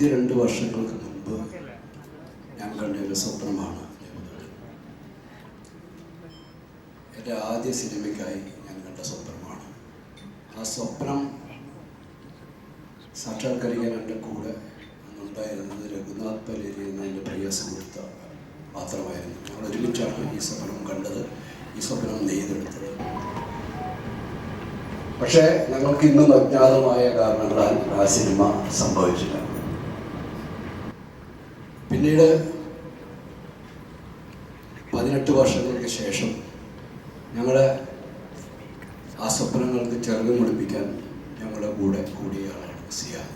22 വർഷങ്ങൾക്ക് മുമ്പ് ഞാൻ കണ്ട ഒരു സ്വപ്നമാണ് എൻ്റെ ആദ്യ സിനിമയ്ക്കായി ഞാൻ കണ്ട സ്വപ്നമാണ്. ആ സ്വപ്നം സാക്ഷാത്കരിക്കാൻ എൻ്റെ കൂടെ അന്നുണ്ടായിരുന്നത് രഘുനാഥ് പലേരി എന്ന എൻ്റെ പ്രിയ സുഹൃത്ത് മാത്രമായിരുന്നു. ഞങ്ങൾ ഒരുമിച്ചാണ് ഈ സ്വപ്നം കണ്ടത്, ഈ സ്വപ്നം നെയ്തെടുത്തത്. പക്ഷേ ഞങ്ങൾക്ക് ഇന്നും അജ്ഞാതമായ കാരണങ്ങളാൽ ആ സിനിമ സംഭവിച്ചില്ല. പിന്നീട് 18 വർഷങ്ങൾക്ക് ശേഷം ഞങ്ങളുടെ ആ സ്വപ്നങ്ങൾക്ക് ചെറുകം മുടിപ്പിക്കാൻ ഞങ്ങളുടെ കൂടെ കൂടിയ ആളാണ് സിയാദ്.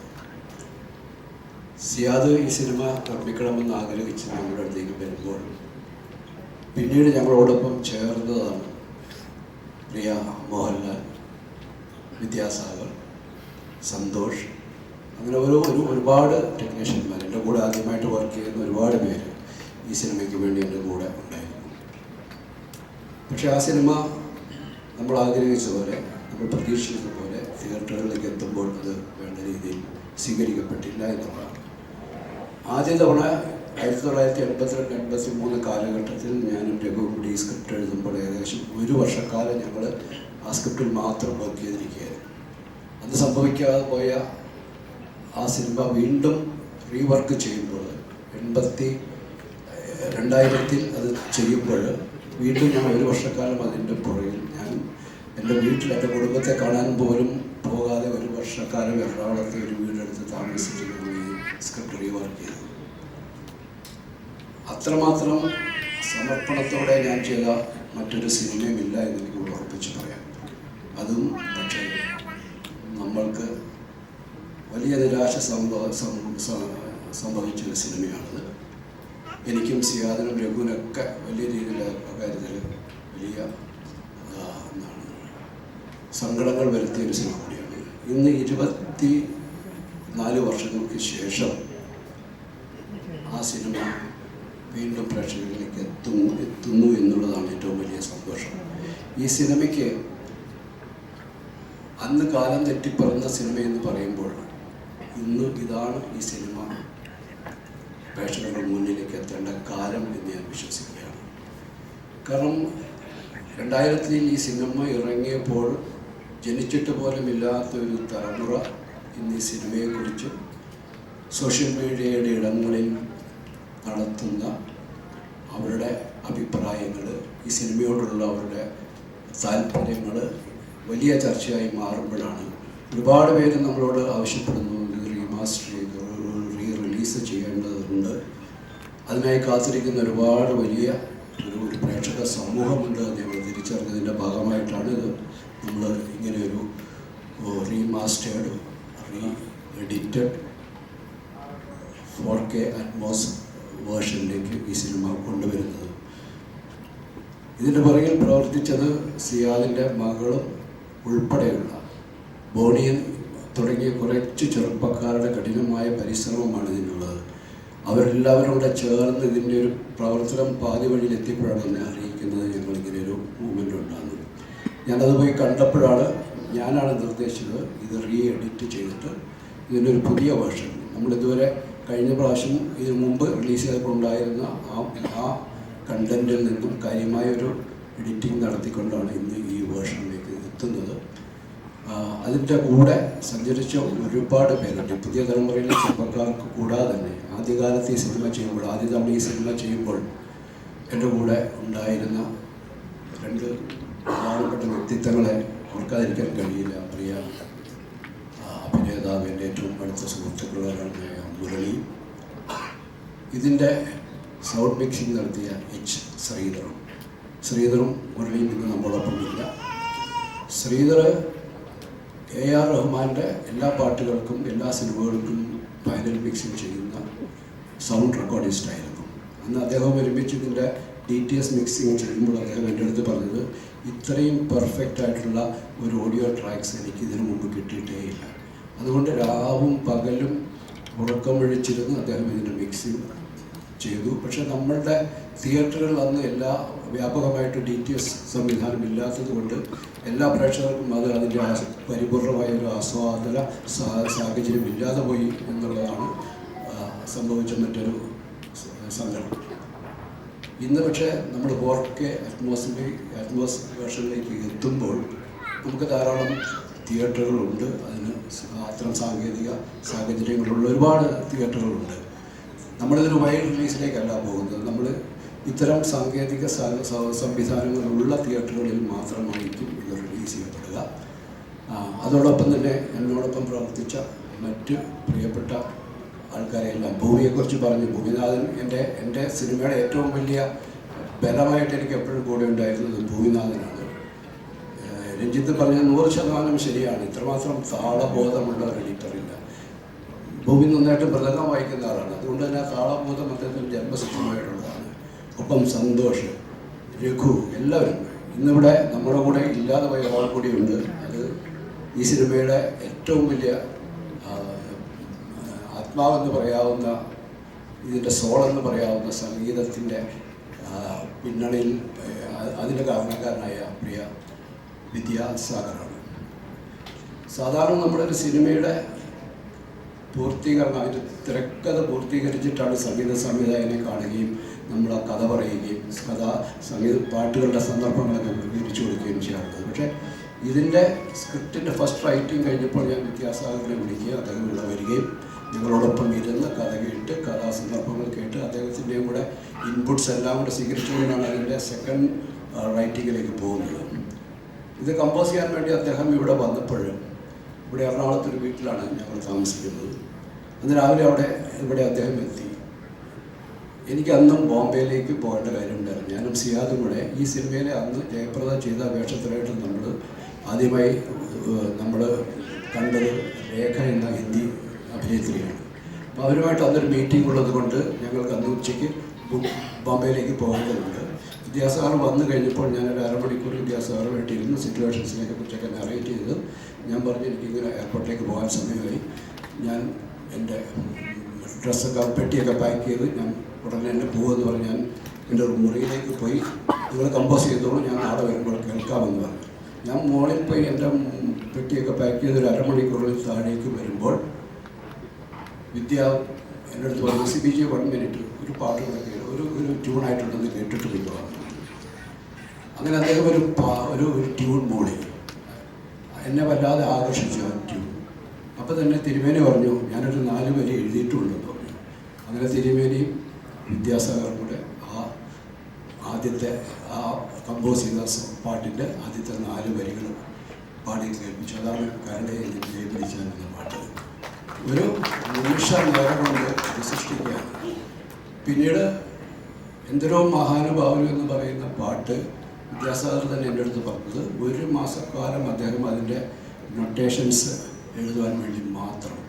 സിയാദ് ഈ സിനിമ നിർമ്മിക്കണമെന്ന് ആഗ്രഹിച്ച് ഞങ്ങളുടെ അടുത്തേക്ക് വരുമ്പോൾ പിന്നീട് ഞങ്ങളോടൊപ്പം ചേർന്നതാണ് പ്രിയ മോഹൻലാൽ, വിദ്യാസാഗർ, സന്തോഷ്, അങ്ങനെ ഒരുപാട് ടെക്നീഷ്യന്മാർ, എൻ്റെ കൂടെ ആദ്യമായിട്ട് വർക്ക് ചെയ്യുന്ന ഒരുപാട് പേര് ഈ സിനിമയ്ക്ക് വേണ്ടി എൻ്റെ കൂടെ ഉണ്ടായിരുന്നു. പക്ഷേ ആ സിനിമ നമ്മൾ ആഗ്രഹിച്ച പോലെ, നമ്മൾ പ്രതീക്ഷിക്കുന്ന പോലെ തിയേറ്ററുകളിലേക്ക് എത്തുമ്പോൾ അത് വേണ്ട രീതിയിൽ സ്വീകരിക്കപ്പെട്ടില്ല എന്നുള്ളതാണ്. ആദ്യ തവണ 1982-83 കാലഘട്ടത്തിൽ ഞാനും രഘുവും കൂടി ഈ സ്ക്രിപ്റ്റ് എഴുതുമ്പോൾ ഏകദേശം 1 വർഷക്കാലം ഞങ്ങൾ ആ സ്ക്രിപ്റ്റിൽ മാത്രം വർക്ക് ചെയ്തിരിക്കുകയായിരുന്നു. അത് സംഭവിക്കാതെ പോയ ആ സിനിമ വീണ്ടും റീവർക്ക് ചെയ്യുമ്പോൾ 2000-ൽ അത് ചെയ്യുമ്പോൾ വീണ്ടും ഞാൻ 1 വർഷക്കാലം അതിൻ്റെ പുറകിൽ ഞാൻ എൻ്റെ വീട്ടിൽ എൻ്റെ കുടുംബത്തെ കാണാൻ പോലും പോകാതെ 1 വർഷക്കാലം എറണാകുളത്ത് ഒരു വീടെടുത്ത് താമസിച്ച് ഈ സ്ക്രിപ്റ്റ് റീവർക്ക് ചെയ്തു. അത്രമാത്രം സമർപ്പണത്തോടെ ഞാൻ ചെയ്ത മറ്റൊരു സിനിമയുമില്ല എന്ന് എനിക്ക് ഉറപ്പിച്ച് പറയാം. അതും പക്ഷേ നമ്മൾക്ക് വലിയ നിരാശ സംഭവിച്ചൊരു സിനിമയാണത്. എനിക്കും സിയാദിനും രഘുവിനൊക്കെ വലിയ രീതിയിൽ കാര്യത്തിൽ വലിയ സങ്കടങ്ങൾ വരുത്തിയൊരു സിനിമ കൂടിയാണ്. ഇന്ന് 24 വർഷങ്ങൾക്ക് ശേഷം ആ സിനിമ വീണ്ടും പ്രേക്ഷകരിലേക്ക് എത്തുന്നു എന്നുള്ളതാണ് ഏറ്റവും വലിയ സന്തോഷം. ഈ സിനിമയ്ക്ക് അന്ന് കാലം തെറ്റിപ്പറന്ന സിനിമയെന്ന് പറയുമ്പോൾ ഇന്ന് ഇതാണ് ഈ സിനിമ പ്രേക്ഷകരുടെ മുന്നിലേക്ക് എത്തേണ്ട കാലം എന്ന് ഞാൻ വിശ്വസിക്കുകയാണ്. കാരണം 2000-ൽ ഈ സിനിമ ഇറങ്ങിയപ്പോൾ ജനിച്ചിട്ട് പോലും ഇല്ലാത്ത ഒരു തലമുറ ഇന്ന് ഈ സിനിമയെക്കുറിച്ച് സോഷ്യൽ മീഡിയയുടെ ഇടങ്ങളിൽ നടത്തുന്ന അവരുടെ അഭിപ്രായങ്ങൾ, ഈ സിനിമയോടുള്ള അവരുടെ താല്പര്യങ്ങൾ വലിയ ചർച്ചയായി മാറുമ്പോഴാണ് ഒരുപാട് പേര് നമ്മളോട് ആവശ്യപ്പെടുന്നു ഇത് റീമാസ്റ്റർ ചെയ്ത് റിലീസ് ചെയ്യേണ്ടതുണ്ട്. അതിനായി കാത്തിരിക്കുന്ന ഒരുപാട് വലിയ ഒരു പ്രേക്ഷക സമൂഹമുണ്ട് എന്ന് ഞങ്ങൾ തിരിച്ചറിഞ്ഞതിൻ്റെ ഭാഗമായിട്ടാണ് ഇത് നമ്മൾ ഇങ്ങനെയൊരു റീമാസ്റ്റേർഡ്, എഡിറ്റഡ് 4K അറ്റ്മോസ് വേർഷനിലേക്ക് ഈ സിനിമ കൊണ്ടുവരുന്നത്. ഇതിൻ്റെ പുറകിൽ പ്രവർത്തിച്ചത് സിയാദിൻ്റെ മകളും ഉൾപ്പെടെയുള്ള ബോണിയൻ തുടങ്ങിയ കുറച്ച് ചെറുപ്പക്കാരുടെ കഠിനമായ പരിശ്രമമാണ് ഇതിനുള്ളത്. അവരെല്ലാവരും കൂടെ ചേർന്ന് ഇതിൻ്റെ ഒരു പ്രവർത്തനം പാതി വഴിയിൽ എത്തിയപ്പോഴാണ് എന്നെ അറിയിക്കുന്നത് ഞങ്ങളിങ്ങനെ ഒരു മൂവ്മെൻ്റ് ഉണ്ടാകുന്നത്. ഞാനത് പോയി കണ്ടപ്പോഴാണ് ഞാനാണ് നിർദ്ദേശിച്ചത് ഇത് എഡിറ്റ് ചെയ്തിട്ട് ഇതിൻ്റെ ഒരു പുതിയ വേർഷൻ നമ്മളിതുവരെ കഴിഞ്ഞ പ്രാവശ്യം ഇതിനു മുമ്പ് റിലീസ് ചെയ്തപ്പോൾ ഉണ്ടായിരുന്ന ആ കണ്ടൻറ്റിൽ നിന്നും കാര്യമായൊരു എഡിറ്റിംഗ് നടത്തിക്കൊണ്ടാണ് ഇന്ന് ഈ വേർഷനിലേക്ക് എത്തുന്നത്. അതിൻ്റെ കൂടെ സഞ്ചരിച്ച ഒരുപാട് പേരുണ്ട്. പുതിയ തലമുറയിലെ ചെറുപ്പക്കാർക്ക് കൂടാതെ തന്നെ ആദ്യകാലത്ത് ഈ സിനിമ ചെയ്യുമ്പോൾ, ആദ്യ തവണ ഈ സിനിമ ചെയ്യുമ്പോൾ എൻ്റെ കൂടെ ഉണ്ടായിരുന്ന 2 പ്രധാനപ്പെട്ട വ്യക്തിത്വങ്ങളെ ഓർക്കാതിരിക്കാൻ കഴിയില്ല. പ്രിയ അഭിനേതാവ്, എൻ്റെ ഏറ്റവും അടുത്ത സുഹൃത്തുക്കളാണ് മുരളി, ഇതിൻ്റെ സൗണ്ട് മിക്സിംഗ് നടത്തിയ ശ്രീധറും മുരളിയും ഇന്ന് നമ്മളോടൊപ്പം ഇല്ല. ശ്രീധർ AR റഹ്മാൻ്റെ എല്ലാ പാട്ടുകൾക്കും എല്ലാ സിനിമകൾക്കും ഫൈനൽ മിക്സിംഗ് ചെയ്യുന്ന സൗണ്ട് റെക്കോർഡിസ്റ്റായിരുന്നു. അന്ന് അദ്ദേഹം ഒരുമിച്ച് ഇതിൻ്റെ DTS മിക്സിംഗ് ചെയ്യുമ്പോൾ അദ്ദേഹം എൻ്റെ അടുത്ത് പറഞ്ഞത് ഇത്രയും പെർഫെക്റ്റ് ആയിട്ടുള്ള ഒരു ഓഡിയോ ട്രാക്സ് എനിക്ക് ഇതിനു മുമ്പ് കിട്ടിയിട്ടേ ഇല്ല. അതുകൊണ്ട് രാവും പകലും ഉറക്കം ഒഴിച്ചിരുന്ന് അദ്ദേഹം ഇതിൻ്റെ മിക്സിംഗ് ചെയ്തു. പക്ഷേ നമ്മളുടെ തിയേറ്ററുകളിൽ അന്ന് എല്ലാ വ്യാപകമായിട്ട് DTS സംവിധാനം ഇല്ലാത്തത് കൊണ്ട് എല്ലാ പ്രേക്ഷകർക്കും അത് അതിൻ്റെ പരിപൂർണമായ ഒരു ആസ്വാദന സാഹചര്യം ഇല്ലാതെ പോയി എന്നുള്ളതാണ് സംഭവിച്ച മറ്റൊരു സങ്കടം. ഇന്ന് പക്ഷേ നമ്മൾ 4K അറ്റ്മോസ് വേർഷനിലേക്ക് എത്തുമ്പോൾ നമുക്ക് ധാരാളം തിയേറ്ററുകളുണ്ട്. അതിന് അത്തരം സാങ്കേതിക സാഹചര്യങ്ങളുള്ള ഒരുപാട് തിയേറ്ററുകളുണ്ട്. നമ്മളിതൊരു വൈഡ് റിലീസിലേക്കല്ല പോകുന്നത്. നമ്മൾ ഇത്തരം സാങ്കേതിക സംവിധാനങ്ങളുള്ള തിയേറ്ററുകളിൽ മാത്രമായിരിക്കും ഇത് റിലീസ് ചെയ്യപ്പെടുക. അതോടൊപ്പം തന്നെ എന്നോടൊപ്പം പ്രവർത്തിച്ച മറ്റ് പ്രിയപ്പെട്ട ആൾക്കാരെല്ലാം ഭൂമിയെക്കുറിച്ച് പറഞ്ഞു. ഭൂമിനാഥൻ എൻ്റെ സിനിമയുടെ ഏറ്റവും വലിയ ബലമായിട്ട് എനിക്ക് എപ്പോഴും കൂടെ ഉണ്ടായിരുന്നത് ഭൂമിനാഥനാണ്. രഞ്ജിത്ത് പറഞ്ഞ 100% ശരിയാണ്. ഇത്രമാത്രം താളബോധമുള്ള ഒരു എഡിറ്ററില്ല. ഭൂമി നന്നായിട്ട് മൃദംഗം വായിക്കുന്ന ആളാണ്. അതുകൊണ്ട് തന്നെ താളബോധം അദ്ദേഹത്തിന് ജന്മസിദ്ധമായിട്ടുള്ളതാണ്. ഒപ്പം സന്തോഷ്, രഘു എല്ലാവരും ഇന്നിവിടെ നമ്മുടെ കൂടെ ഇല്ലാതെ പോയ ഒരാൾ കൂടിയുണ്ട്. അത് ഈ സിനിമയുടെ ഏറ്റവും വലിയ ആത്മാവെന്ന് പറയാവുന്ന, ഇതിൻ്റെ സോളെന്ന് പറയാവുന്ന സംഗീതത്തിൻ്റെ പിന്നണിയിൽ അതിൻ്റെ കാരണക്കാരനായ പ്രിയ വിദ്യാസാഗറാണ്. സാധാരണ നമ്മുടെ ഒരു സിനിമയുടെ പൂർത്തീകരണം, അതിൻ്റെ തിരക്കഥ പൂർത്തീകരിച്ചിട്ടാണ് സംഗീത സംവിധായകനെ കാണുകയും നമ്മൾ ആ കഥ പറയുകയും സംഗീത പാട്ടുകളുടെ സന്ദർഭങ്ങളൊക്കെ വിവരിച്ചു കൊടുക്കുകയും ചെയ്യാറുള്ളത്. പക്ഷേ ഇതിൻ്റെ സ്ക്രിപ്റ്റിൻ്റെ ഫസ്റ്റ് റൈറ്റിംഗ് കഴിഞ്ഞപ്പോൾ ഞാൻ വിദ്യാസാഗറിനെ വിളിക്കുകയും അദ്ദേഹം ഇവിടെ വരികയും ഞങ്ങളോടൊപ്പം ഇരുന്ന് കഥ കേട്ട് കഥാസന്ദർഭങ്ങൾ കേട്ട് അദ്ദേഹത്തിൻ്റെയും കൂടെ ഇൻപുട്സ് എല്ലാം കൂടെ സ്വീകരിച്ചുകൊണ്ടാണ് അതിൻ്റെ സെക്കൻഡ് റൈറ്റിങ്ങിലേക്ക് പോകുന്നത്. ഇത് കമ്പോസ് ചെയ്യാൻ വേണ്ടി അദ്ദേഹം ഇവിടെ വന്നപ്പോൾ, ഇവിടെ എറണാകുളത്തൊരു വീട്ടിലാണ് ഞങ്ങൾ താമസിക്കുന്നത്. അന്ന് രാവിലെ ഇവിടെ അദ്ദേഹം എത്തി. എനിക്ക് അന്നും ബോംബെയിലേക്ക് പോകേണ്ട കാര്യമുണ്ടായിരുന്നു. ഞാനും സിയാദും കൂടെ ഈ സിനിമയിലെ അന്ന് ജയപ്രദ ചെയ്ത വേഷത്തിലായിട്ട് ആദ്യമായി നമ്മൾ കണ്ടത് രേഖ എന്ന ഹിന്ദി അഭിനേത്രിയാണ്. അപ്പോൾ അവരുമായിട്ട് അന്നൊരു മീറ്റിംഗ് ഉള്ളത് കൊണ്ട് ഞങ്ങൾക്ക് അന്ന് ഉച്ചയ്ക്ക് ബോംബെയിലേക്ക് പോകേണ്ടതുണ്ട്. വിദ്യാസാഗർ വന്നു കഴിഞ്ഞപ്പോൾ ഞാനൊരു അരമണിക്കൂർ വിദ്യാസാഗറുമായിട്ട് ഇരുന്ന് സിറ്റുവേഷൻസിനെ കുറിച്ചൊക്കെ നറേറ്റ് ചെയ്ത് ഞാൻ പറഞ്ഞു എനിക്കിങ്ങനെ എയർപോർട്ടിലേക്ക് പോകാൻ സമയമായി. ഞാൻ എൻ്റെ ഡ്രസ്സൊക്കെ പെട്ടിയൊക്കെ പാക്ക് ചെയ്ത് ഞാൻ ഉടനെ തന്നെ പോകുമെന്ന് പറഞ്ഞ് ഞാൻ എൻ്റെ ഒരു മുറിയിലേക്ക് പോയി, നിങ്ങൾ കമ്പോസ് ചെയ്തോളൂ, ഞാൻ നാളെ വരുമ്പോൾ കേൾക്കാമെന്ന് പറഞ്ഞു. ഞാൻ മോളിൽ പോയി എൻ്റെ പെട്ടിയൊക്കെ പാക്ക് ചെയ്ത് ഒരു അരമണിക്കൂറിൽ താഴേക്ക് വരുമ്പോൾ വിദ്യ എൻ്റെ അടുത്ത് പറഞ്ഞു, CBG 1 മിനിറ്റ് ഒരു പാട്ട് കൂടെ ഒരു ട്യൂണായിട്ടുണ്ടെന്ന് കേട്ടിട്ട് പോയി. അങ്ങനെ അദ്ദേഹം ഒരു ട്യൂൺ മൂളി. എന്നെ വല്ലാതെ ആകർഷിച്ചു ആ ട്യൂൺ. അപ്പോൾ തന്നെ തിരുമേനി പറഞ്ഞു, ഞാനൊരു 4 വരി എഴുതിയിട്ടുണ്ടെന്ന് പറഞ്ഞു. അങ്ങനെ തിരുമേനിയും വിദ്യാസാഗറും കൂടെ ആദ്യത്തെ കമ്പോസ് ചെയ്ത പാട്ടിൻ്റെ ആദ്യത്തെ 4 വരികൾ പാടി കേൾപ്പിച്ചു. അതാണ് കരടയെ ജയപിടിച്ചാൽ എന്ന പാട്ട്. ഒരു നിമിഷ നേരം കൊണ്ട് ഇത് സൃഷ്ടിക്കുകയാണ്. പിന്നീട് എന്തൊരോ മഹാനുഭാവനം എന്ന് പറയുന്ന പാട്ട് വിദ്യാസാഗർ തന്നെ എൻ്റെ അടുത്ത് പറഞ്ഞത് 1 മാസക്കാലം അദ്ദേഹം അതിൻ്റെ നൊട്ടേഷൻസ് എഴുതുവാൻ വേണ്ടി മാത്രം,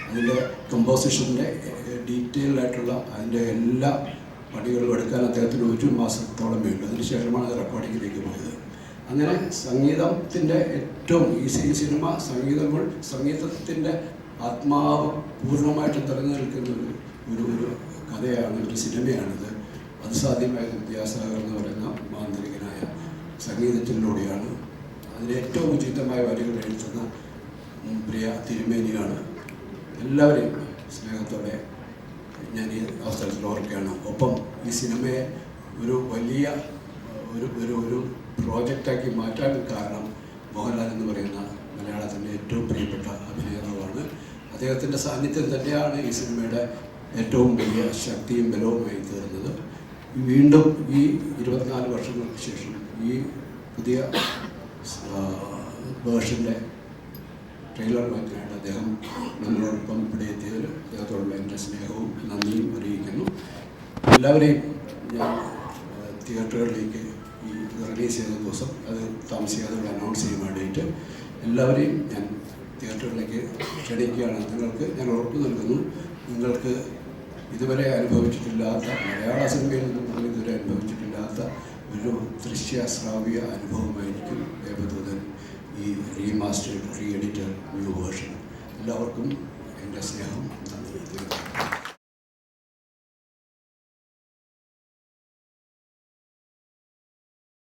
അതിൻ്റെ കമ്പോസിഷൻ്റെ ഡീറ്റെയിൽഡായിട്ടുള്ള അതിൻ്റെ എല്ലാ പണികളും എടുക്കാൻ അദ്ദേഹത്തിന് 1 മാസത്തോളം വേണ്ടു. അതിനുശേഷമാണ് അത് റെക്കോർഡിങ്ങിലേക്ക് പോയത്. അങ്ങനെ സംഗീതത്തിൻ്റെ ഏറ്റവും ഈ സിനിമ സംഗീതത്തിൻ്റെ ആത്മാവ് പൂർണ്ണമായിട്ട് നിറഞ്ഞു നിൽക്കുന്ന ഒരു കഥയാണ്, ഒരു സിനിമയാണിത്. അത് സാധ്യമായത് വിദ്യാസാഗർ എന്ന് പറയുന്ന മാന്ത്രികനായ സംഗീതത്തിലൂടെയാണ്. അതിന് ഏറ്റവും ഉചിതമായ വരികൾ എഴുതുന്ന പ്രിയ തിരുമേനിയാണ്. എല്ലാവരെയും സ്നേഹത്തോടെ ഞാൻ ഈ അവസരത്തിൽ ഓർക്കുകയാണ്. ഒപ്പം ഈ സിനിമയെ ഒരു വലിയ ഒരു പ്രോജക്റ്റാക്കി മാറ്റാൻ കാരണം മോഹൻലാൽ എന്ന് പറയുന്ന മലയാളത്തിൻ്റെ ഏറ്റവും പ്രിയപ്പെട്ട അഭിനേതാവാണ്. അദ്ദേഹത്തിൻ്റെ സാന്നിധ്യം തന്നെയാണ് ഈ സിനിമയുടെ ഏറ്റവും വലിയ ശക്തിയും ബലവുമായി തീർന്നത്. വീണ്ടും ഈ 24 വർഷങ്ങൾക്ക് ശേഷം ഈ പുതിയ വേർഷൻ്റെ ട്രെയിലർ വാങ്ങിനായിട്ട് അദ്ദേഹം നമ്മളോടൊപ്പം ഇവിടെ എത്തിയതിൽ അദ്ദേഹത്തോടുള്ള എൻ്റെ സ്നേഹവും നന്ദിയും അറിയിക്കുന്നു. എല്ലാവരെയും ഞാൻ തിയേറ്ററുകളിലേക്ക് ഈ റിലീസ് ചെയ്യുന്ന ദിവസം അത് താമസിയാതെ അനൗൺസ് ചെയ്യുന്ന ഡേറ്റ് എല്ലാവരെയും ഞാൻ തിയേറ്ററുകളിലേക്ക് ക്ഷണിക്കുകയാണ്. ഞാൻ ഉറപ്പ് നൽകുന്നു, നിങ്ങൾക്ക് ഇതുവരെ അനുഭവിച്ചിട്ടില്ലാത്ത, മലയാള സിനിമയിൽ നിന്നും ഇതുവരെ അനുഭവിച്ചിട്ടില്ലാത്ത ഒരു ദൃശ്യശ്രാവ്യ അനുഭവമായിരിക്കും ദേവദൂതൻ ഈ remastered, re edited new version. എല്ലാവർക്കും എൻ്റെ സ്നേഹം, നന്ദി.